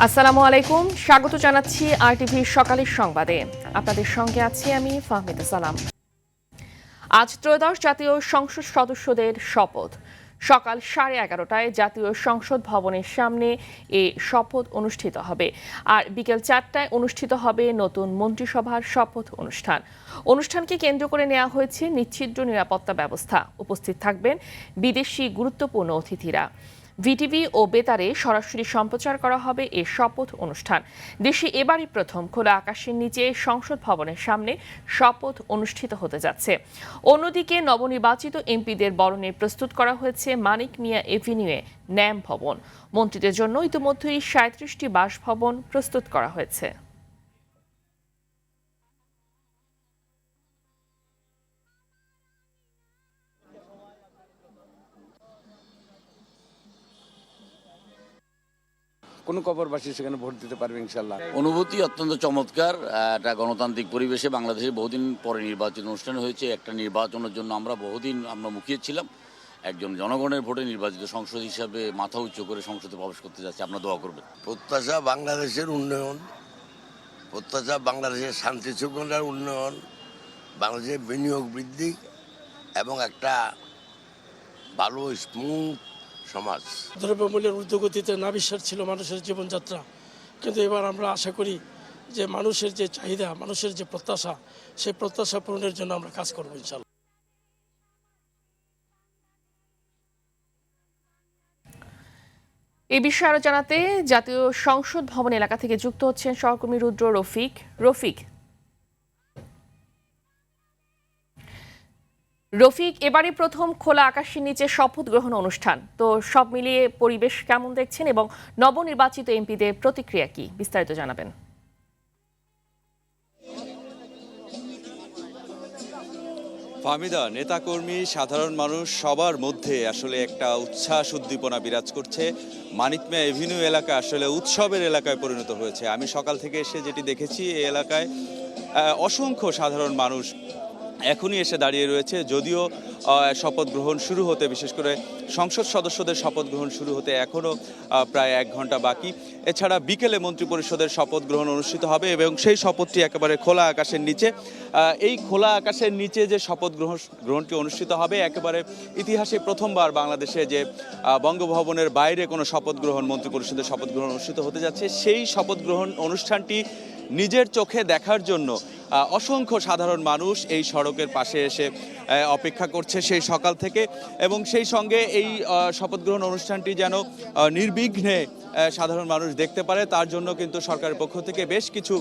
আসসালামু আলাইকুম, স্বাগত জানাচ্ছি আরটিভির সকালের সংবাদে। আপনাদের সঙ্গে আছি আমি ফাহমিদা সালাম। আজ ত্রয়োদশ জাতীয় সংসদ সদস্যদের শপথ। সকাল 11:30টায় জাতীয় সংসদ ভবনের সামনে এ শপথ অনুষ্ঠিত হবে। আর বিকেল 4টায় অনুষ্ঠিত হবে নতুন মন্ত্রিসভার শপথ অনুষ্ঠানকে কেন্দ্র করে নেওয়া হয়েছে নিশ্ছিদ্র নিরাপত্তা ব্যবস্থা। উপস্থিত থাকবেন বিদেশি গুরুত্বপূর্ণ অতিথিরা। ভিটিভি ও বেতারে সরাসরি সম্প্রচার করা হবে এ শপথ অনুষ্ঠান। দেশে এবারই প্রথম খোলা আকাশের নিচে সংসদ ভবনের সামনে শপথ অনুষ্ঠিত হতে যাচ্ছে। অন্যদিকে নবনির্বাচিত এমপিদের বরণে প্রস্তুত করা হয়েছে মানিক মিয়া এভিনিউয়ে ন্যাম ভবন। মন্ত্রীদের জন্য ইতিমধ্যেই 37টি বাসভবন প্রস্তুত করা হয়েছে। কোনো কবরবাসী সেখানে ভোট দিতে পারবে ইনশাল্লাহ। অনুভূতি অত্যন্ত চমৎকার। একটা গণতান্ত্রিক পরিবেশে বাংলাদেশে বহুদিন পরে নির্বাচন অনুষ্ঠান হয়েছে। একটা নির্বাচনের জন্য আমরা বহুদিন মুখিয়েছিলাম। একজন জনগণের ভোটে নির্বাচিত সংসদ হিসাবে মাথা উঁচু করে সংসদে প্রবেশ করতে যাচ্ছে। আপনারা দোয়া করবেন। প্রত্যাশা বাংলাদেশের উন্নয়ন, প্রত্যাশা বাংলাদেশের শান্তি শৃঙ্খলার উন্নয়ন, বাংলাদেশের বিনিয়োগ বৃদ্ধি এবং একটা ভালো স্মুথ সমাজ। দ্রব্যমূল্যের ঊর্ধ্বগতিতে নাভিশ্বাস ছিল মানুষের জীবনযাত্রা, কিন্তু এবার আমরা আশা করি যে মানুষের যে চাহিদা, মানুষের যে প্রত্যাশা, সেই প্রত্যাশা পূরণের জন্য আমরা কাজ করবো ইনশাআল্লাহ। এই বিষয়ে আরো জানাতে জাতীয় সংসদ ভবন এলাকা থেকে যুক্ত হচ্ছেন সহকর্মী রুদ্র রফিক, এবারে প্রথম খোলা আকাশের নিচে শপথ গ্রহণ অনুষ্ঠান, তো সব মিলিয়ে পরিবেশ কেমন দেখছেন এবং নবনির্বাচিত এমপিদের প্রতিক্রিয়া কি, বিস্তারিত জানাবেন। ফাহমিদা, নেতাকর্মী সাধারণ মানুষ সবার মধ্যে আসলে একটা উচ্ছ্বাস উদ্দীপনা বিরাজ করছে। মানিক মিয়া এভিনিউ এলাকা আসলে উৎসবের এলাকায় পরিণত হয়েছে। আমি সকাল থেকে এসে যেটি দেখেছি, এই এলাকায় অসংখ্য সাধারণ মানুষ এখনই এসে দাঁড়িয়ে রয়েছে। যদিও শপথ গ্রহণ শুরু হতে, বিশেষ করে সংসদ সদস্যদের শপথ গ্রহণ শুরু হতে এখনও প্রায় 1 ঘন্টা বাকি। এছাড়া বিকেলে মন্ত্রিপরিষদের শপথ গ্রহণ অনুষ্ঠিত হবে এবং সেই শপথটি একেবারে খোলা আকাশের নিচে। এই খোলা আকাশের নিচে যে শপথ গ্রহণটি অনুষ্ঠিত হবে, একেবারে ইতিহাসে প্রথমবার বাংলাদেশে যে বঙ্গভবনের বাইরে কোনো শপথ গ্রহণ, মন্ত্রিপরিষদের শপথ গ্রহণ অনুষ্ঠিত হতে যাচ্ছে, সেই শপথ গ্রহণ অনুষ্ঠানটি নিজের চোখে দেখার জন্য অসংখ্য সাধারণ মানুষ এই সড়কের পাশে এসে অপেক্ষা করছে সেই সকাল থেকে। এবং সেই সঙ্গে এই শপথ গ্রহণ অনুষ্ঠানটি যেন নির্বিঘ্নে সাধারণ মানুষ দেখতে পারে, তার জন্য কিন্তু সরকারের পক্ষ থেকে বেশ কিছু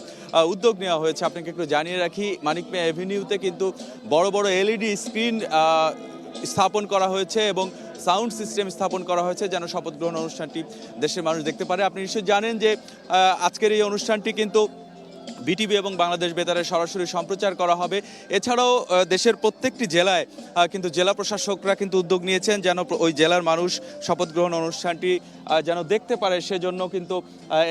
উদ্যোগ নেওয়া হয়েছে। আপনাকে একটু জানিয়ে রাখি, মানিক মিয়া এভিনিউতে কিন্তু বড় বড় এলইডি স্ক্রিন স্থাপন করা হয়েছে এবং সাউন্ড সিস্টেম স্থাপন করা হয়েছে যেন শপথ গ্রহণ অনুষ্ঠানটি দেশের মানুষ দেখতে পারে। আপনি নিশ্চয়ই জানেন যে আজকের এই অনুষ্ঠানটি কিন্তু বিটিভি এবং বাংলাদেশ বেতারে সরাসরি সম্প্রচার করা হবে। এছাড়াও দেশের প্রত্যেকটি জেলায় কিন্তু জেলা প্রশাসকরা কিন্তু উদ্যোগ নিয়েছেন যেন ওই জেলার মানুষ শপথ গ্রহণ অনুষ্ঠানটি যেন দেখতে পারে, সেজন্য কিন্তু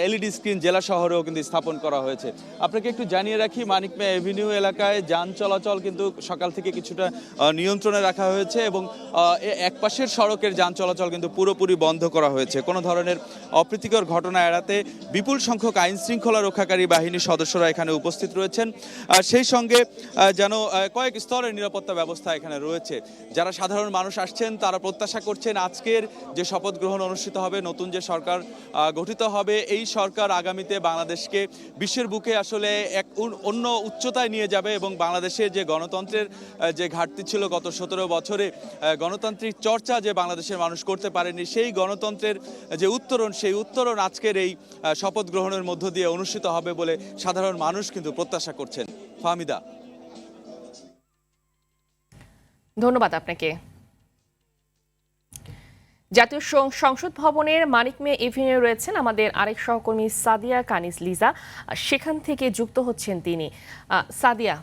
এলইডি স্ক্রিন জেলা শহরেও কিন্তু স্থাপন করা হয়েছে। আপনাকে একটু জানিয়ে রাখি, মানিক মিয়া এভিনিউ এলাকায় যান চলাচল কিন্তু সকাল থেকে কিছুটা নিয়ন্ত্রণে রাখা হয়েছে এবং একপাশের সড়কের যান চলাচল কিন্তু পুরোপুরি বন্ধ করা হয়েছে। কোনো ধরনের অপ্রীতিকর ঘটনা এড়াতে বিপুল সংখ্যক আইন শৃঙ্খলা রক্ষাকারী বাহিনীর সদস্যরা এখানে উপস্থিত রয়েছেন। সেই সঙ্গে যেন কয়েক স্তরের নিরাপত্তা ব্যবস্থা এখানে রয়েছে। যারা সাধারণ মানুষ আসছেন তারা প্রত্যাশা করছেন আজকের যে শপথ গ্রহণ অনুষ্ঠিত হবে, নতুন যে সরকার গঠিত হবে, এই সরকার আগামীতে বাংলাদেশকে বিশ্বের বুকে আসলে এক অন্য উচ্চতায় নিয়ে যাবে এবং বাংলাদেশের যে গণতন্ত্রের যে ঘাটতি ছিল গত 17 বছরে, গণতান্ত্রিক চর্চা যে বাংলাদেশের মানুষ করতে পারেনি, সেই গণতন্ত্রের যে উত্তরণ, সেই উত্তরণ আজকের এই শপথ গ্রহণের মধ্য দিয়ে অনুষ্ঠিত হবে বলে সাধারণ মানুষ কিন্তু প্রত্যাশা করছেন। ফাহমিদা, ধন্যবাদ আপনাকে। জাতীয় সংসদ ভবনের মানিক মিয়া এভিনিউ রয়েছেন আমাদের আরেক সহকর্মী সাদিয়া কানিজ লিজা, সেখান থেকে যুক্ত হচ্ছেন তিনি। সাদিয়া,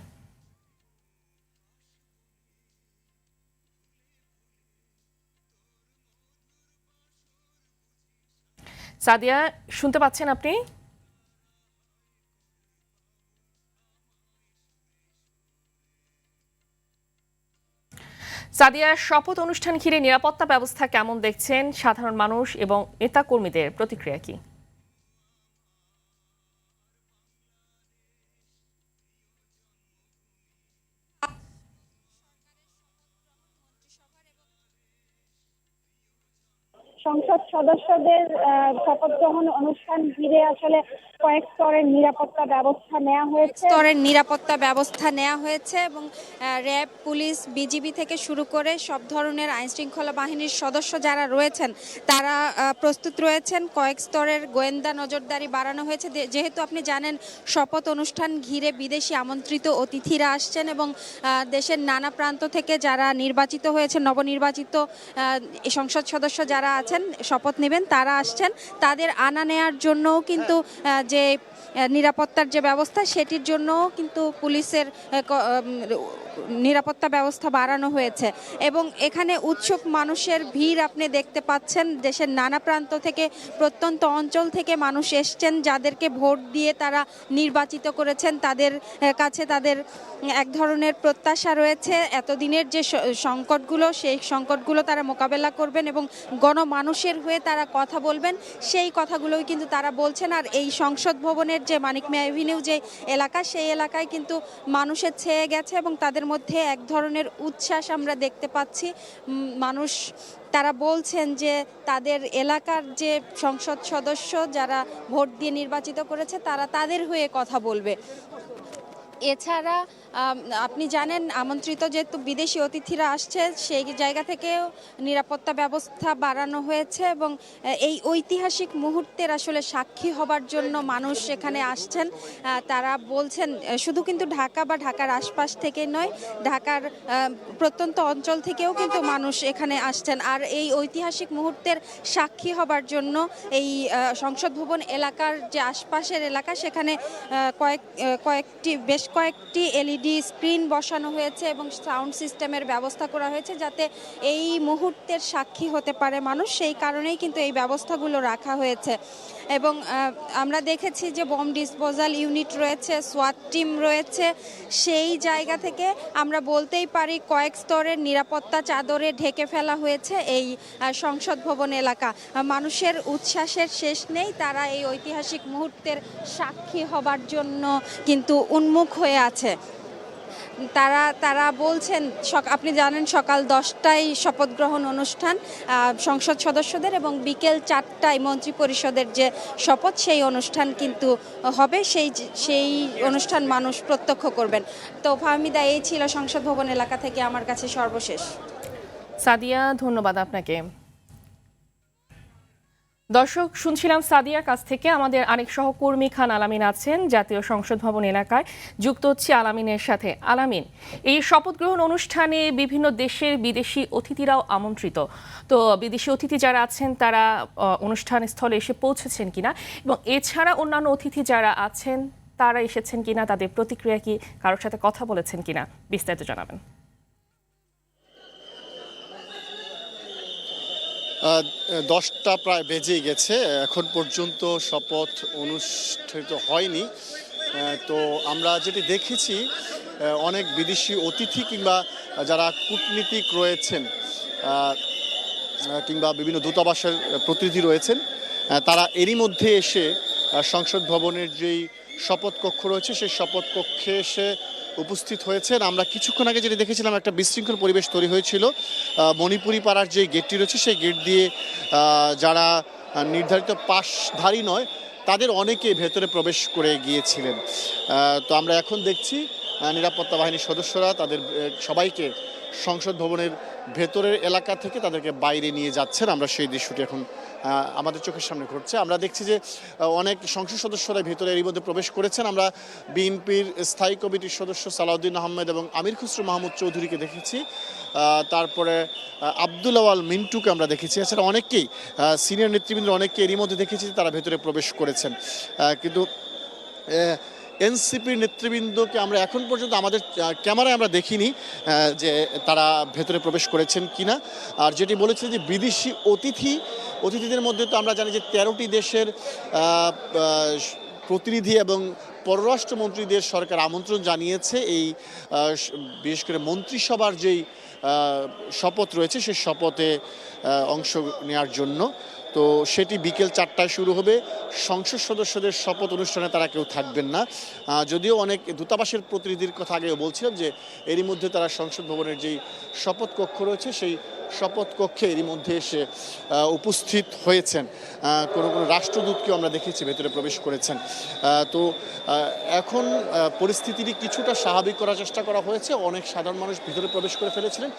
শুনতে পাচ্ছেন আপনি? সাদিয়া, শপথ অনুষ্ঠান ঘিরে নিরাপত্তা ব্যবস্থা কেমন দেখছেন, সাধারণ মানুষ এবং নেতাকর্মীদের প্রতিক্রিয়া কি? সংসদ সদস্যদের শপথ গ্রহণ অনুষ্ঠান ঘিরে আসলে কয়েক স্তরের নিরাপত্তা ব্যবস্থা নেওয়া হয়েছে। এবং র্যাব, পুলিশ, বিজিবি থেকে শুরু করে সব ধরনের আইন শৃঙ্খলা বাহিনীর সদস্য যারা রয়েছেন তারা প্রস্তুত রয়েছেন। কয়েক স্তরের গোয়েন্দা নজরদারি বাড়ানো হয়েছে, যেহেতু আপনি জানেন শপথ অনুষ্ঠান ঘিরে বিদেশি আমন্ত্রিত অতিথিরা আসছেন এবং দেশের নানা প্রান্ত থেকে যারা নির্বাচিত হয়েছে, নবনির্বাচিত সংসদ সদস্য যারা আছেন শপথ নেবেন তারা আসছেন। তাদের আনা নেয়ার জন্যও কিন্তু যে নিরাপত্তার যে ব্যবস্থা সেটির জন্যও কিন্তু পুলিশের নিরাপত্তা ব্যবস্থা বাড়ানো হয়েছে এবং এখানে উৎসুক মানুষের ভিড় আপনি দেখতে পাচ্ছেন। দেশের নানা প্রান্ত থেকে, প্রত্যন্ত অঞ্চল থেকে মানুষ এসছেন, যাদেরকে ভোট দিয়ে তারা নির্বাচিত করেছেন। তাদের কাছে তাদের এক ধরনের প্রত্যাশা রয়েছে এতদিনের যে সংকটগুলো, সেই সংকটগুলো তারা মোকাবেলা করবেন এবং গণমানুষের হয়ে তারা কথা বলবেন, সেই কথাগুলোই কিন্তু তারা বলছেন। আর এই সংসদ ভবনের যে মানিক মিয়া এভিনিউ যে এলাকা, সেই এলাকায় কিন্তু মানুষের ছেয়ে গেছে এবং তাদের মধ্যে এক ধরনের উচ্ছ্বাস আমরা দেখতে পাচ্ছি। মানুষ তারা বলছেন যে তাদের এলাকার যে সংসদ সদস্য যারা ভোট দিয়ে নির্বাচিত করেছে তারা তাদের হয়ে কথা বলবে। এছাড়া আপনি জানেন আমন্ত্রিত যেহেতু বিদেশি অতিথিরা আসছে, সেই জায়গা থেকেও নিরাপত্তা ব্যবস্থা বাড়ানো হয়েছে এবং এই ঐতিহাসিক মুহূর্তের আসলে সাক্ষী হবার জন্য মানুষ এখানে আসছেন। তারা বলছেন শুধু কিন্তু ঢাকা বা ঢাকার আশপাশ থেকে নয়, ঢাকার প্রত্যন্ত অঞ্চল থেকেও কিন্তু মানুষ এখানে আসছেন। আর এই ঐতিহাসিক মুহূর্তের সাক্ষী হবার জন্য এই সংসদ ভবন এলাকার যে আশপাশের এলাকা, সেখানে বেশ কয়েকটি এলইডি স্ক্রিন বসানো হয়েছে এবং সাউন্ড সিস্টেমের ব্যবস্থা করা হয়েছে যাতে এই মুহূর্তের সাক্ষী হতে পারে মানুষ। সেই কারণেই কিন্তু এই ব্যবস্থাগুলো রাখা হয়েছে এবং আমরা দেখেছি যে বম ডিসপোজাল ইউনিট রয়েছে, সোয়াট টিম রয়েছে। সেই জায়গা থেকে আমরা বলতেই পারি কয়েক স্তরের নিরাপত্তা চাদরে ঢেকে ফেলা হয়েছে এই সংসদ ভবন এলাকা। মানুষের উচ্ছ্বাসের শেষ নেই, তারা এই ঐতিহাসিক মুহূর্তের সাক্ষী হবার জন্য কিন্তু উন্মুখ হয়ে আছে। তারা বলছেন, আপনি জানেন সকাল 10টায় শপথ গ্রহণ অনুষ্ঠান সংসদ সদস্যদের এবং বিকেল 4টায় মন্ত্রী পরিষদের যে শপথ, সেই অনুষ্ঠান কিন্তু হবে। সেই অনুষ্ঠান মানুষ প্রত্যক্ষ করবেন। তো ফাহমিদা, এই ছিল সংসদ ভবন এলাকা থেকে আমার কাছে সর্বশেষ। সাদিয়া, ধন্যবাদ আপনাকে। দর্শক, শুনছিলাম সাদিয়ার কাছ থেকে। আমাদের আরেক সহকর্মী খান আলামিন আছেন জাতীয় সংসদ ভবন এলাকায়, যুক্ত হচ্ছে আলামিনের সাথে। আলামিন, এই শপথ গ্রহণ অনুষ্ঠানে বিভিন্ন দেশের বিদেশি অতিথিরাও আমন্ত্রিত। তো বিদেশি অতিথি যারা আছেন তারা অনুষ্ঠান স্থলে এসে পৌঁছেছেন কিনা, এবং এছাড়া অন্যান্য অতিথি যারা আছেন তারা এসেছেন কিনা, তাদের প্রতিক্রিয়া কি, কারোর সাথে কথা বলেছেন কিনা, বিস্তারিত জানাবেন। 10টা প্রায় বেজেই গেছে, এখন পর্যন্ত শপথ অনুষ্ঠিত হয়নি। তো আমরা যেটি দেখেছি, অনেক বিদেশি অতিথি কিংবা যারা কূটনীতিক রয়েছেন কিংবা বিভিন্ন দূতাবাসের প্রতিনিধি রয়েছেন, তারা এরই মধ্যে এসে সংসদ ভবনের যেই শপথ কক্ষ রয়েছে সেই শপথ কক্ষে এসে উপস্থিত হয়েছেন। আমরা কিছুক্ষণ আগে যেটা দেখেছিলাম, একটা বিশৃঙ্খল পরিবেশ তৈরি হয়েছিল। মণিপুরি পাড়ার যে গেটটি রয়েছে সেই গেট দিয়ে যারা নির্ধারিত পাশধারী নয় তাদের অনেকে ভেতরে প্রবেশ করে গিয়েছিলেন। তো আমরা এখন দেখছি নিরাপত্তা বাহিনীর সদস্যরা তাদের সবাইকে সংসদ ভবনের ভেতরের এলাকা থেকে তাদেরকে বাইরে নিয়ে যাচ্ছেন। আমরা সেই দৃশ্যটি এখন আমাদের চোখের সামনে ঘটছে। আমরা দেখছি যে অনেক সংসদ সদস্যরা ভেতরে এরই মধ্যে প্রবেশ করেছেন। আমরা বিএনপির স্থায়ী কমিটির সদস্য সালাউদ্দিন আহমেদ এবং আমির খুসরো মাহমুদ চৌধুরীকে দেখেছি, তারপরে আব্দুল আওয়াল মিন্টুকে আমরা দেখেছি। এছাড়া অনেককেই সিনিয়র নেতৃবৃন্দ অনেককে এরই মধ্যে দেখেছি তারা ভেতরে প্রবেশ করেছেন। কিন্তু এনসিপির নেতৃবৃন্দকে আমরা এখন পর্যন্ত আমাদের ক্যামেরায় আমরা দেখিনি যে তারা ভেতরে প্রবেশ করেছেন কিনা। আর যেটি বলেছে যে বিদেশি অতিথিদের মধ্যে তো আমরা জানি যে 13টি দেশের প্রতিনিধি এবং পররাষ্ট্রমন্ত্রীদের সরকার আমন্ত্রণ জানিয়েছে এই বিশেষ করে মন্ত্রিসভার যেই শপথ রয়েছে সেই শপথে অংশ নেওয়ার জন্য। তো সেটি বিকেল 4টায় শুরু হবে। সংসদ সদস্যদের শপথ অনুষ্ঠানে তারা কেউ থাকবেন না। যদিও অনেক দূতাবাসের প্রতিনিধির কথা আগেও বলছিলাম যে এরই মধ্যে তারা সংসদ ভবনের যেই শপথ কক্ষ রয়েছে সেই শপথ কক্ষে এরই মধ্যে এসে উপস্থিত হয়েছেন। কোনো রাষ্ট্রদূতকে আমরা দেখেছি ভেতরে প্রবেশ করেছেন। তো এখন পরিস্থিতিটি কিছুটা স্বাভাবিক করার চেষ্টা করা হয়েছে। অনেক সাধারণ মানুষ ভিতরে প্রবেশ করে ফেলেছিলেন,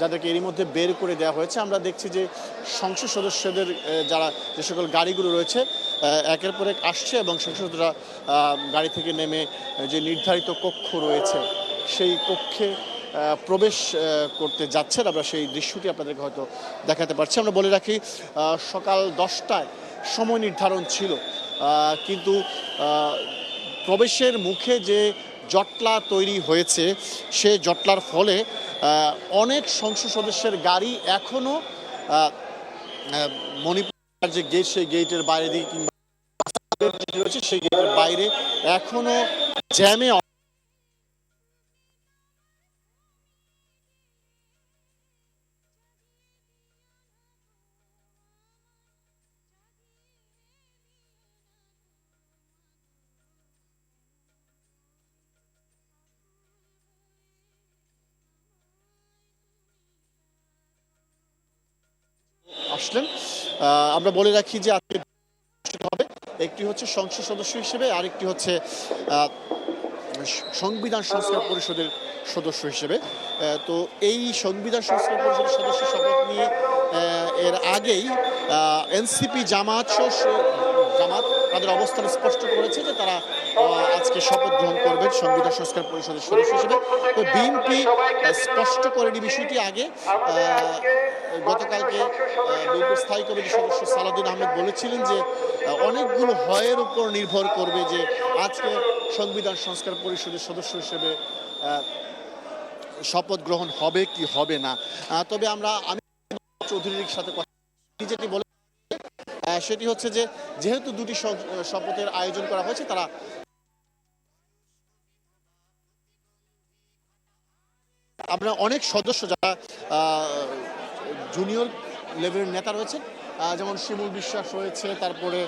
যাদেরকে এরই মধ্যে বের করে দেওয়া হয়েছে। আমরা দেখছি যে সংসদ সদস্যদের যে সকল গাড়িগুলো রয়েছে একের পর এক আসছে এবং সংসদরা গাড়ি থেকে নেমে যে নির্ধারিত কক্ষ রয়েছে সেই কক্ষে প্রবেশ করতে যাচ্ছেন। আমরা সেই দৃশ্যটি আপনাদেরকে হয়তো দেখাতে পারছি। আমরা বলে রাখি সকাল 10টায় সময় নির্ধারণ ছিল, কিন্তু প্রবেশের মুখে যে জটলা তৈরি হয়েছে সে জটলার ফলে অনেক সংসদ সদস্যের গাড়ি এখনও মণিপুর যে গেট সেই গেটের বাইরে দিকে কিংবা রয়েছে সেই গেটের বাইরে এখনো জ্যামে আসলেন। আমরা বলে রাখি যে আজকে হবে, একটি হচ্ছে সংসদ সদস্য হিসেবে, আরেকটি হচ্ছে সংবিধান সংস্কার পরিষদের সদস্য হিসেবে। তো এই সংবিধান সংস্কার পরিষদের সদস্য শপথ নিয়ে এর আগেই এনসিপি জামাত তাদের অবস্থান স্পষ্ট করেছে যে তারা আজকে শপথ গ্রহণ করবেন সংবিধান সংস্কার পরিষদের সদস্য হিসেবে। তো বিএনপি স্পষ্ট করেনি বিষয়টি আগে। গতকালকে বিএনপির স্থায়ী কমিটির সদস্য সালাউদ্দিন আহমেদ বলেছিলেন যে অনেকগুলো হয়ের উপর নির্ভর করবে যে আজকে সংবিধান সংস্কার পরিষদের সদস্য হিসেবে শপথ গ্রহণ হবে কি হবে না। তবে আমি চৌধুরীর সাথে কথা যেটি বলে সেটি হচ্ছে যে যেহেতু দুটি শপথের আয়োজন করা হয়েছে, তারা আমরা অনেক সদস্য যারা জুনিয়র লেভেলের নেতা রয়েছেন, যেমন শিমুল বিশ্বাস রয়েছে, তারপরে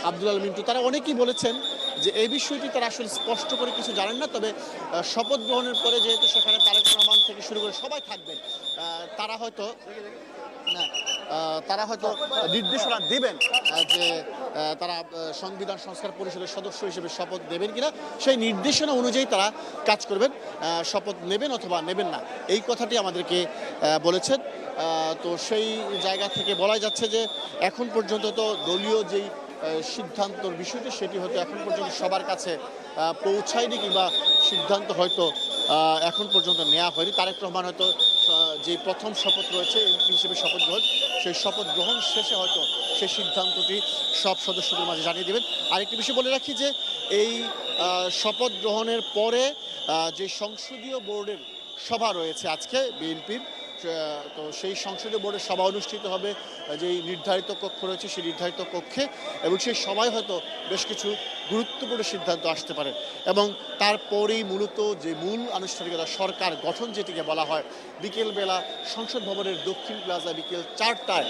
আব্দুল আল মিন্টু, তারা অনেকেই বলেছেন যে এই বিষয়টি তারা আসলে স্পষ্ট করে কিছু জানেন না। তবে শপথ গ্রহণের পরে যেহেতু সেখানে তারেক রহমান থেকে শুরু করে সবাই থাকবেন, তারা হয়তো নির্দেশনা দেবেন যে তারা সংবিধান সংস্কার পরিষদের সদস্য হিসেবে শপথ দেবেন কিনা। সেই নির্দেশনা অনুযায়ী তারা কাজ করবেন, শপথ নেবেন অথবা নেবেন না, এই কথাটি আমাদেরকে বলেছেন। তো সেই জায়গা থেকে বলা যাচ্ছে যে এখন পর্যন্ত তো দলীয় যেই সিদ্ধান্তর বিষয়টি সেটি হয়তো এখন পর্যন্ত সবার কাছে পৌঁছায়নি কিংবা সিদ্ধান্ত হয়তো এখন পর্যন্ত নেওয়া হয়নি। তারেক রহমান হয়তো যে প্রথম শপথ রয়েছে এমপি হিসেবে শপথ গ্রহণ, সেই শপথ গ্রহণ শেষে হয়তো সেই সিদ্ধান্তটি সব সদস্যদের মাঝে জানিয়ে দেবেন। আরেকটি বিষয় বলে রাখি যে এই শপথ গ্রহণের পরে যে সংসদীয় বোর্ডের সভা রয়েছে আজকে বিএনপির, তো সেই সংসদীয় বোর্ডের সভা অনুষ্ঠিত হবে যেই নির্ধারিত কক্ষ রয়েছে সেই নির্ধারিত কক্ষে, এবং সেই সময় হয়তো বেশ কিছু গুরুত্বপূর্ণ সিদ্ধান্ত আসতে পারে। এবং তারপরেই মূলত যে মূল আনুষ্ঠানিকতা সরকার গঠন যেটিকে বলা হয়, বিকেলবেলা সংসদ ভবনের দক্ষিণ প্লাজা বিকেল 4টায়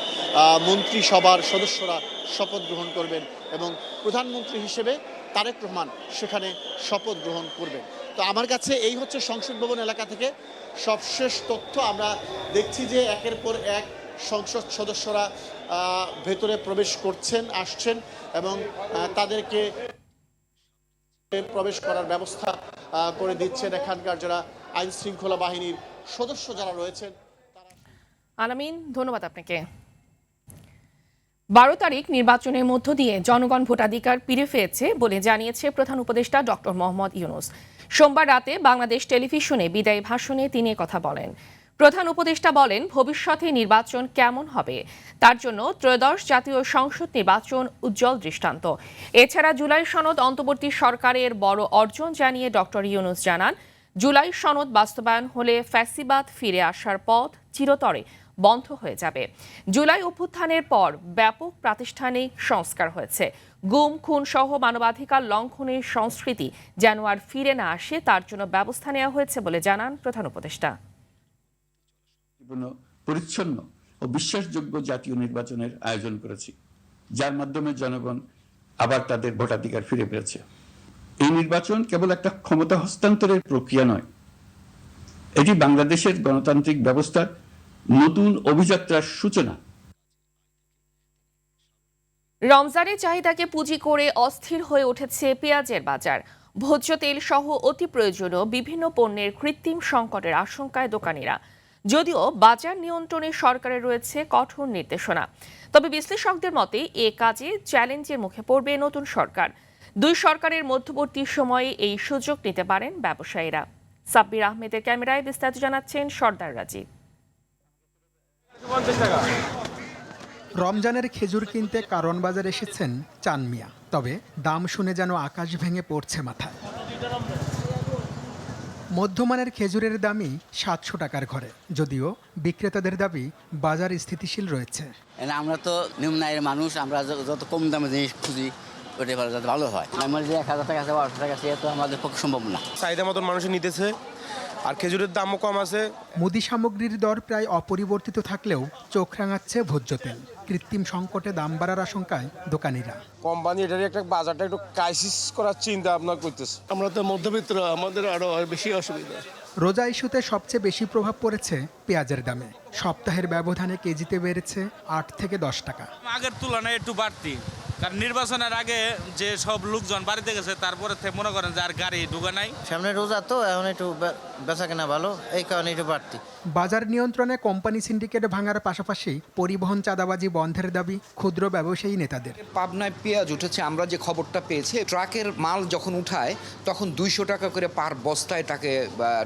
মন্ত্রিসভার সদস্যরা শপথ গ্রহণ করবেন এবং প্রধানমন্ত্রী হিসেবে তারেক রহমান সেখানে শপথ গ্রহণ করবেন। তো আমার কাছে এই হচ্ছে সংসদ ভবন এলাকা থেকে সবশেষ তথ্য। আমরা দেখছি যে একের পর এক সংসদ সদস্যরা ভেতরে প্রবেশ করছেন, আসছেন এবং তাদেরকে প্রবেশ করার ব্যবস্থা করে দিচ্ছেন এখানকার যারা আইন শৃঙ্খলা বাহিনীর সদস্য যারা রয়েছেন। আলামিন, ধন্যবাদ আপনাকে। 12 তারিখ নির্বাচনের মধ্য দিয়ে জনগণ ভোটাধিকার ফিরে পেয়েছে বলে জানিয়েছে প্রধান উপদেষ্টা ডক্টর মোহাম্মদ ইউনূস। সোমবার রাতে বাংলাদেশ টেলিভিশনে বিদায়ী ভাষণে তিনি কথা বলেন। প্রধান উপদেষ্টা বলেন, ভবিষ্যতে নির্বাচন কেমন হবে তার জন্য ত্রয়োদশ জাতীয় সংসদ নির্বাচন উজ্জ্বল দৃষ্টান্ত। এছাড়া জুলাই সনদ অন্তর্বর্তী সরকারের বড় অর্জন জানিয়ে ডক্টর ইউনূস জানান, জুলাই সনদ বাস্তবায়ন হলে ফ্যাসিবাদ ফিরে আসার পথ চিরতরে বন্ধ হয়ে যাবে। জুলাই অভ্যুত্থানের পর ব্যাপক প্রাতিষ্ঠানিক সংস্কার হয়েছে। গুম খুন সহ মানবাধিকার লঙ্ঘনের সংস্কৃতি যেন আর ফিরে না আসে তার জন্য ব্যবস্থা নেওয়া হয়েছে বলে জানান প্রধান উপদেষ্টা। পরিচ্ছন্ন ও বিশ্বাসযোগ্য জাতীয় নির্বাচনের আয়োজন করেছি, যার মাধ্যমে জনগণ আবার তাদের ভোটাধিকার ফিরে পেয়েছে। এই নির্বাচন কেবল একটা ক্ষমতা হস্তান্তরের প্রক্রিয়া নয়, এটি বাংলাদেশের গণতান্ত্রিক ব্যবস্থার নতুন অভিযাত্রার সূচনা। রমজানের চাহিদাকে পুঁজি করে অস্থির হয়ে উঠেছে পেঁয়াজের বাজার। ভোজ্য তেল সহ অতি প্রয়োজনীয় বিভিন্ন পণ্যের কৃত্রিম সংকটের আশঙ্কায় দোকানিরা। যদিও বাজার নিয়ন্ত্রণে সরকারের রয়েছে কঠোর নির্দেশনা, তবে বিশ্লেষকদের মতে এ কাজে চ্যালেঞ্জের মুখে পড়বে নতুন সরকার। দুই সরকারের মধ্যবর্তী সময়ে এই সুযোগ নিতে পারেন ব্যবসায়ীরা। সাব্বির আহমেদের ক্যামেরায় বিস্তারিত জানাচ্ছেন সর্দার রাজীব। রমজানের খেজুর কিনতে কারণ বাজার এসেছেন চান মিয়া, তবে দাম শুনে যেন আকাশ ভেঙে পড়ছে মাথায়। মধ্যমানের খেজুরের দামই 700 টাকার ঘরে, যদিও বিক্রেতাদের দাবি বাজার স্থিতিশীল রয়েছে। আমরা তো নিম্ন আয়ের মানুষ, আমরা যত কম দামে জিনিস খুঁজি ওটাই ভালো, যাতে ভালো হয়। আমার যে 1000 টাকা আছে 1200 টাকা আছে, তো আমাদের পক্ষে সম্ভব না। চাহিদা মতন মানুষের নিতেছে, আর খেজুরের দামও কম আছে। মুদি সামগ্রীর দর প্রায় অপরিবর্তিত থাকলেও চোখ রাঙাচ্ছে ভোজ্য তেল। কৃত্রিম সংকটে দাম বাড়ার আশঙ্কায় দোকানিরা। কোম্পানি এটার একটা বাজারটা একটু ক্রাইসিস করার চিন্তা ভাবনা করতেছে। আমরা তো মধ্যবিত্ত, আমাদের আরও বেশি অসুবিধা। রোজা ইস্যুতে সবচেয়ে বেশি প্রভাব পড়েছে পেঁয়াজের দামে। সপ্তাহের ব্যবধানে কেজিতে বেড়েছে 8 থেকে 10 টাকা। আগের তুলনায় একটু বাড়তি, কারণ নির্বাচনের আগে যে সব লোকজন বাড়িতে গেছে, তারপরে মনে করেন যে আর গাড়ি ঢুকে নাই। সামনে রোজা তো এখন একটু বেচা কেনা ভালো, এই কারণে একটু বাড়তি। বাজার নিয়ন্ত্রণে কোম্পানি সিন্ডিকেট ভাঙার পাশাপাশি পরিবহন চাঁদাবাজি বন্ধের দাবি ক্ষুদ্র ব্যবসায়ী নেতাদের। পাবনায় পেঁয়াজ উঠেছে, আমরা যে খবরটা পেয়েছি, ট্রাকের মাল যখন উঠায় তখন 200 টাকা করে পার বস্তায় তাকে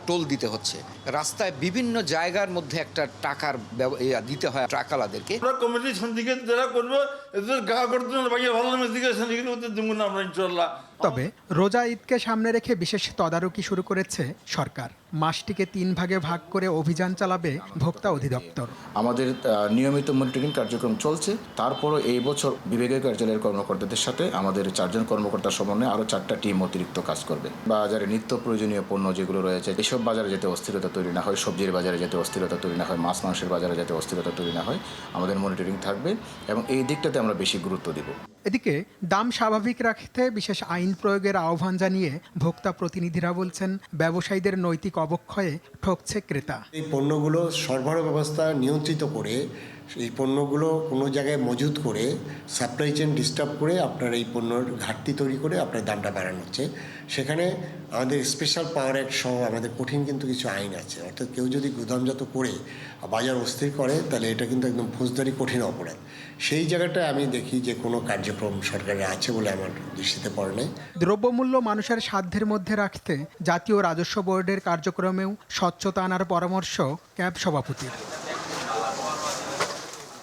টোল দিতে হচ্ছে। রাস্তায় বিভিন্ন জায়গার মধ্যে একটা টাকার দিতে হয় ট্রাকওয়ালাদেরকে। কমিটি সিন্ডিকেট যারা করবে এদের গ্রাহকের জন্য ভালো সিন্ডিকেট হতে দেব না আমরা ইনশাআল্লাহ। তবে রোজা ঈদকে সামনে রেখে বিশেষ তদারকি শুরু করেছে সরকার। মাসটিকে 3 ভাগে ভাগ করে অভিযান চালাবে ভোক্তা অধিদপ্তর। আমাদের নিয়মিত মনিটরিং কার্যক্রম চলছে। তারপরও এই বছর বিভাগীয় কার্যালয়ের কর্মকর্তাদের সাথে আমাদের 4 জন কর্মকর্তার সমন্বয়ে আরও 4টা টিম অতিরিক্ত কাজ করবে। বাজারে নিত্য প্রয়োজনীয় পণ্য যেগুলো রয়েছে, এসব বাজারে যাতে অস্থিরতা তৈরি না হয়, সবজির বাজারে যাতে অস্থিরতা তৈরি না হয়, মাছ মাংসের বাজারে যাতে অস্থিরতা তৈরি না হয়, আমাদের মনিটরিং থাকবে এবং এই দিকটাতে আমরা বেশি গুরুত্ব দেব। এদিকে দাম স্বাভাবিক রাখতে বিশেষ আইন প্রয়োগের আহ্বান জানিয়ে ভোক্তা প্রতিনিধিরা বলছেন, ব্যবসায়ীদের নৈতিক অবক্ষয়ে ঠকছে ক্রেতা। এই পণ্যগুলো সরবরাহ ব্যবস্থা নিয়ন্ত্রিত করে, এই পণ্যগুলো কোনো জায়গায় মজুত করে সাপ্লাই চেইন ডিস্টার্ব করে আপনার এই পণ্যর ঘাটতি তৈরি করে আপনার দামটা বাড়ানো হচ্ছে। সেখানে আমাদের স্পেশাল পাওয়ার অ্যাক্ট সহ আমাদের কঠিন কিন্তু কিছু আইন আছে। অর্থাৎ কেউ যদি গুদামজাত করে বাজার অস্থির করে তাহলে এটা কিন্তু একদম ফৌজদারি কঠিন অপরাধ। সেই জায়গাটায় আমি দেখি যে কোনো কার্যক্রম সরকারের আছে বলে আমার দৃষ্টিতে পড়ে নাই। দ্রব্যমূল্য মানুষের সাধ্যের মধ্যে রাখতে জাতীয় রাজস্ব বোর্ডের কার্যক্রমেও স্বচ্ছতা আনার পরামর্শ ক্যাব সভাপতির।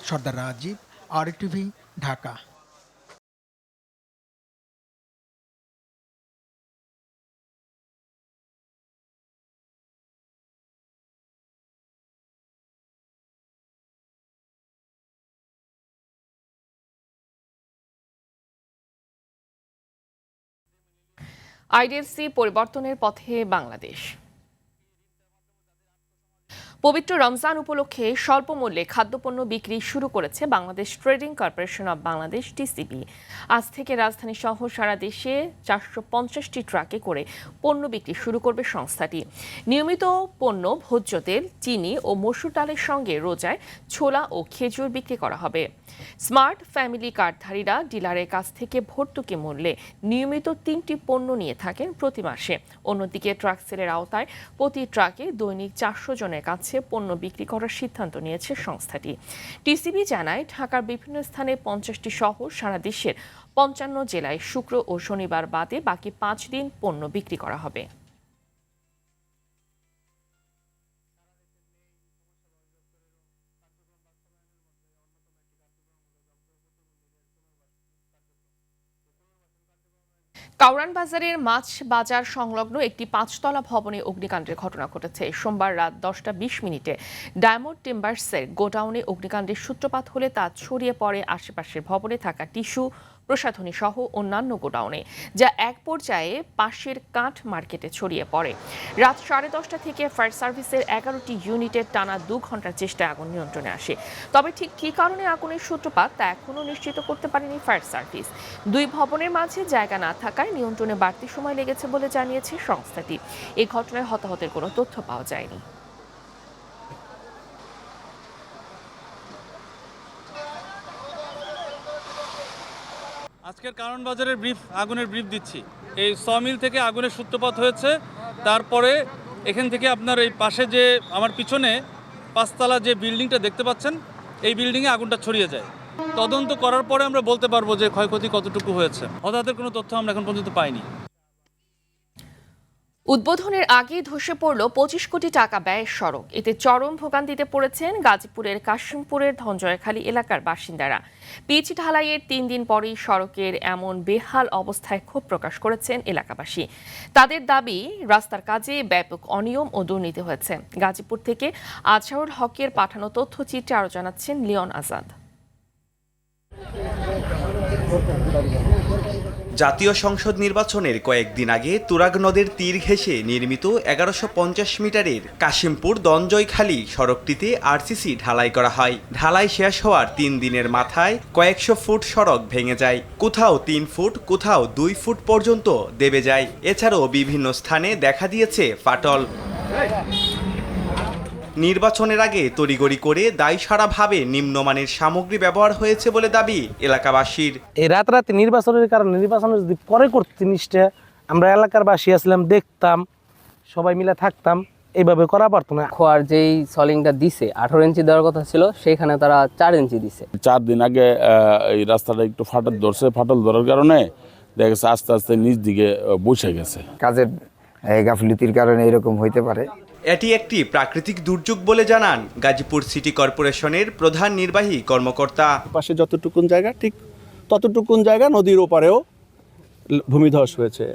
সর্দার রাজীব, RTV, ঢাকা। আইডিএফসি পরিবর্তনের পথে বাংলাদেশ। পবিত্র রমজান উপলক্ষে স্বল্প মূল্যে খাদ্যপণ্য বিক্রি শুরু করেছে Bangladesh trading corporation of Bangladesh TCB। আজ থেকে রাজধানী সহ সারা দেশে 450টি ট্রাকে করে পণ্য বিক্রি শুরু করবে সংস্থাটি। নিয়মিত পণ্য ভোজ্য তেল, চিনি ও মসুর ডালের সঙ্গে রোজায় ছোলা ও খেজুর বিক্রি করা হবে। স্মার্ট ফ্যামিলি কার্ডধারীরা ডিলারের কাছ থেকে ভর্তুকি মূল্যে নিয়মিত 3টি পণ্য নিয়ে থাকেন প্রতি মাসে। অন্যদিকে ট্রাক সেলের আওতায় প্রতি ট্রাকে দৈনিক 400 জনের কাছে পণ্য বিক্রি করার সিদ্ধান্ত নিয়েছে সংস্থাটি। টিসিবি জানায়, ঢাকার বিভিন্ন স্থানে 50টি সহ সারা দেশের 55 জেলায় শুক্র ও শনিবার বাদে বাকি 5 দিন পণ্য বিক্রি করা হবে। কাউরান বাজারের মাছ বাজার সংলগ্ন একটি 5তলা ভবনে অগ্নিকাণ্ডের ঘটনা ঘটেছে। সোমবার রাত 10টা 20 মিনিটে ডায়মন্ড টিম্বার্সের গোডাউনে অগ্নিকাণ্ডের সূত্রপাত হলে তা ছড়িয়ে পড়ে আশেপাশের ভবনে থাকা টিস্যু, প্রসাধনী সহ অন্যান্য গোডাউনে, যা এক পর্যায়ে পাশের কাঠ মার্কেটে ছড়িয়ে পড়ে। রাত 10:30 থেকে ফায়ার সার্ভিসের 11টি ইউনিটের টানা 2 ঘন্টার চেষ্টায় আগুন নিয়ন্ত্রণে আসে। তবে ঠিক কী কারণে আগুনের সূত্রপাত তা এখনও নিশ্চিত করতে পারেনি ফায়ার সার্ভিস। 2 ভবনের মাঝে জায়গা না থাকায় নিয়ন্ত্রণে বাড়তি সময় লেগেছে বলে জানিয়েছে সংস্থাটি। এই ঘটনায় হতাহতের কোনো তথ্য পাওয়া যায়নি। আজকের কারণ বাজারের আগুনের ব্রিফ দিচ্ছি। এই সমিল থেকে আগুনের সূত্রপাত হয়েছে, তারপরে এখান থেকে আপনার এই পাশে যে আমার পিছনে 5তলা যে বিল্ডিংটা দেখতে পাচ্ছেন, এই বিল্ডিংয়ে আগুনটা ছড়িয়ে যায়। তদন্ত করার পরে আমরা বলতে পারবো যে ক্ষয়ক্ষতি কতটুকু হয়েছে। হতাহতের কোনো তথ্য আমরা এখন পর্যন্ত পাইনি। উদ্বোধনের আগে ধসে পড়ল 25 কোটি টাকা ব্যয়ের সড়ক। এতে চরম ভোগান্তিতে পড়েছেন গাজীপুরের কাশিমপুরের ধনজয়খালী এলাকার বাসিন্দারা। পিচ ঢালাইয়ের 3 দিন পরেই সড়কের এমন বেহাল অবস্থায় ক্ষোভ প্রকাশ করেছেন এলাকাবাসী। তাদের দাবি, রাস্তার কাজে ব্যাপক অনিয়ম ও দুর্নীতি হয়েছে। গাজীপুর থেকে আজহারুল হকের পাঠানো তথ্যচিত্রে আরও জানাচ্ছেন লিওন আজাদ। জাতীয় সংসদ নির্বাচনের কয়েকদিন আগে তুরাগ নদের তীর ঘেঁষে নির্মিত 1150 মিটারের কাশিমপুর দনজয়খালী সড়কটিতে আরসিসি ঢালাই করা হয়। ঢালাই শেষ হওয়ার 3 দিনের মাথায় কয়েকশো ফুট সড়ক ভেঙে যায়। কোথাও 3 ফুট, কোথাও 2 ফুট পর্যন্ত দেবে যায়। এছাড়াও বিভিন্ন স্থানে দেখা দিয়েছে ফাটল। নির্বাচনের আগে তড়িগড়ি করে দায়সারাভাবে নিম্নমানের সামগ্রী ব্যবহার হয়েছে বলে দাবি এলাকাবাসীর। এই রাতারাতি নির্বাচনের কারণে নির্বাচনের যদি পরে করতে জিনিসটা আমরা এলাকার বাসী আসলাম, দেখতাম, সবাই মিলে থাকতাম, এইভাবে করা পারতো না। খোয়ার যেই সলিংটা দিছে 18 ইঞ্চি দেওয়ার কথা ছিল, সেখানে তারা 4 ইঞ্চি দিছে। 4 দিন আগে এই রাস্তাটা একটু ফাটল ধরছে, ফাটল ধরার কারণে দেখা গেছে আস্তে আস্তে নিচ দিকে বসে গেছে। কাজের গাফিলতির কারণে এরকম হইতে পারে। এটি একটি প্রাকৃতিক দুর্যোগ বলে জানান গাজীপুর সিটি কর্পোরেশনের প্রধান নির্বাহী কর্মকর্তা। পাশে যতটুকুন জায়গা ঠিক ততটুকুন জায়গা নদীর ওপারেও ভূমিধস হয়েছে।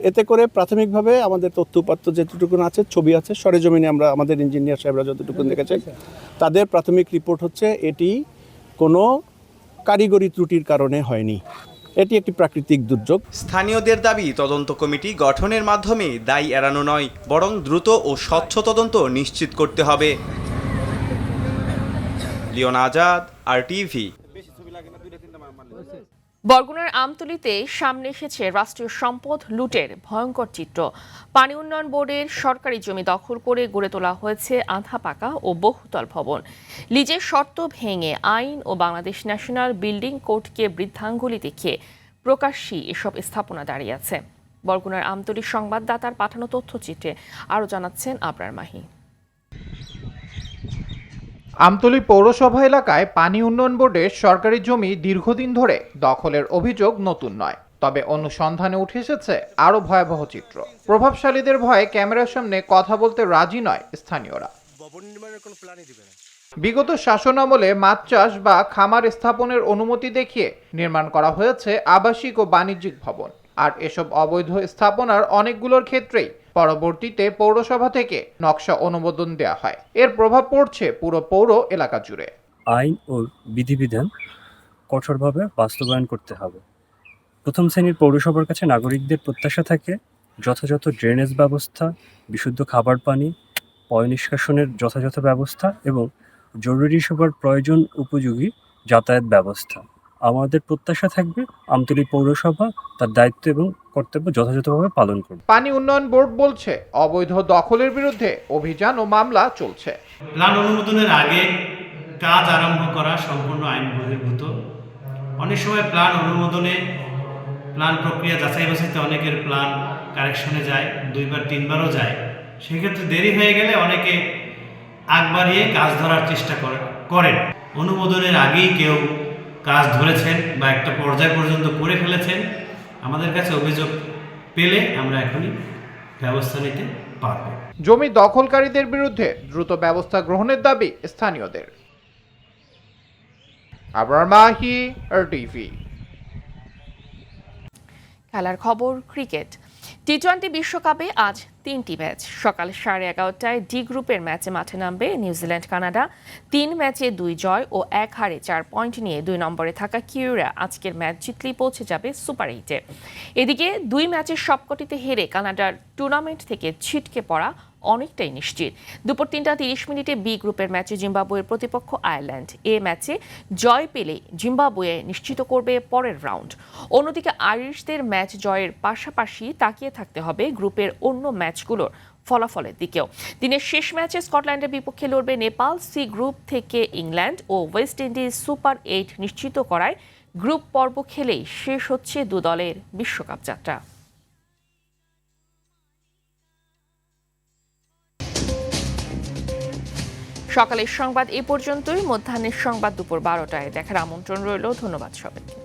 এতে করে প্রাথমিকভাবে আমাদের তথ্যপাত্র যেটুকুন আছে, ছবি আছে, সরেজমিনে আমরা আমাদের ইঞ্জিনিয়ার সাহেবরা যতটুকুন দেখেছেন, তাদের প্রাথমিক রিপোর্ট হচ্ছে এটি কোনো কারিগরি ত্রুটির কারণে হয়নি, এটি একটি প্রাকৃতিক দুর্যোগ। স্থানীয়দের দাবি, তদন্ত কমিটি গঠনের মাধ্যমে দায় এড়ানো নয়, বরং দ্রুত ও স্বচ্ছ তদন্ত নিশ্চিত করতে হবে। লিওন আজাদ, RTV। বরগুনার আমতলীতে সামনে এসেছে রাষ্ট্রীয় সম্পদ লুটের ভয়ঙ্কর চিত্র। পানি উন্নয়ন বোর্ডের সরকারি জমি দখল করে গড়ে তোলা হয়েছে আধা পাকা ও বহুতল ভবন। লিজের শর্ত ভেঙে আইন ও বাংলাদেশ ন্যাশনাল বিল্ডিং কোডকে বৃদ্ধাঙ্গুলি দেখিয়ে প্রকাশ্যেই এসব স্থাপনা দাঁড়িয়ে আছে। বরগুনার আমতলী সংবাদদাতার পাঠানো তথ্যচিত্রে আরও জানাচ্ছেন আবরার মাহি। আমতলী পৌরসভা এলাকায় পানি উন্নয়ন বোর্ডের সরকারি জমি দীর্ঘদিন ধরে দখলের অভিযোগ নতুন নয়, তবে অনুসন্ধানে উঠে এসেছে আরও ভয়াবহ চিত্র। প্রভাবশালীদের ভয়ে ক্যামেরার সামনে কথা বলতে রাজি নয় স্থানীয়রা। বিগত শাসনামলে মাছ চাষ বা খামার স্থাপনের অনুমতি দেখিয়ে নির্মাণ করা হয়েছে আবাসিক ও বাণিজ্যিক ভবন। আর এসব অবৈধ স্থাপনার অনেকগুলোর ক্ষেত্রেই পরবর্তীতে পৌরসভা থেকে নকশা অনুমোদন দেওয়া হয়। এর প্রভাব পড়ছে পুরো পৌর এলাকা জুড়ে। আইন ও বিধিবিধান কঠোরভাবে বাস্তবায়ন করতে হবে। প্রথম শ্রেণীর পৌরসভার কাছে নাগরিকদের প্রত্যাশা থাকে যথাযথ ড্রেনেজ ব্যবস্থা, বিশুদ্ধ খাবার পানি, পয় নিষ্কাশনের যথাযথ ব্যবস্থা এবং জরুরি সেবার প্রয়োজন উপযোগী যাতায়াত ব্যবস্থা। আমাদের প্রত্যাশা থাকবে আমতলী পৌরসভা তার দায়িত্ব এবং কর্তব্য যথাযথভাবে পালন করবে। পানি উন্নয়ন বোর্ড বলছে অবৈধ দখলের বিরুদ্ধে অভিযান ও মামলা চলছে। প্ল্যান অনুমোদনের আগে কাজ আরম্ভ করা সম্পূর্ণ আইন বহির্ভূত। অনেক সময় প্ল্যান অনুমোদনে প্ল্যান প্রক্রিয়া যাচাই বাছাইতে অনেকের প্ল্যান কারেকশনে যায়, 2বার 3বারও যায়। সেক্ষেত্রে দেরি হয়ে গেলে অনেকে আগ বাড়িয়ে কাজ ধরার চেষ্টা করেন। অনুমোদনের আগেই কেউ কাজ ধরেছেন বা একটা পর্যায় পর্যন্ত করে ফেলেছেন, আমাদের কাছে অভিযোগ পেলে আমরা এখনই ব্যবস্থা নিতে পারব। জমি দখলকারীদের বিরুদ্ধে দ্রুত ব্যবস্থা গ্রহণের দাবি স্থানীয়দের। আবরার মাহি, RTV। খেলার খবর, ক্রিকেট। টি-20 বিশ্বকাপে আজ 3টি ম্যাচ। সকাল 11:30টায় ডি গ্রুপের ম্যাচে মাঠে নামবে নিউজিল্যান্ড কানাডা। 3 ম্যাচে 2 জয় ও 1 হারে 4 পয়েন্ট নিয়ে 2 নম্বরে থাকা কিউরা আজকের ম্যাচ জিতলেই পৌঁছে যাবে সুপার 8-এ। এদিকে 2 ম্যাচের সবকটিতে হেরে কানাডার টুর্নামেন্ট থেকে ছিটকে পড়া অনেকটাই নিশ্চিত। দুপুর 3:30 বি গ্রুপের ম্যাচে জিম্বাবুয়ের প্রতিপক্ষ আয়ারল্যান্ড। এ ম্যাচে জয় পেলে জিম্বাবুয়ে নিশ্চিত করবে পরের রাউন্ড। অন্যদিকে আইরিশদের ম্যাচ জয়ের পাশাপাশি তাকিয়ে থাকতে হবে গ্রুপের অন্য ম্যাচগুলোর ফলাফলের দিকেও। দিনের শেষ ম্যাচে স্কটল্যান্ডের বিপক্ষে লড়বে নেপাল। সি গ্রুপ থেকে ইংল্যান্ড ও ওয়েস্ট ইন্ডিজ সুপার 8 নিশ্চিত করায় গ্রুপ পর্ব খেলেই শেষ হচ্ছে 2 দলের বিশ্বকাপ যাত্রা। সকালের সংবাদ এ পর্যন্তই। মধ্যাহ্নের সংবাদ দুপুর 12টায় দেখার আমন্ত্রণ রইল। ধন্যবাদ সবাইকে।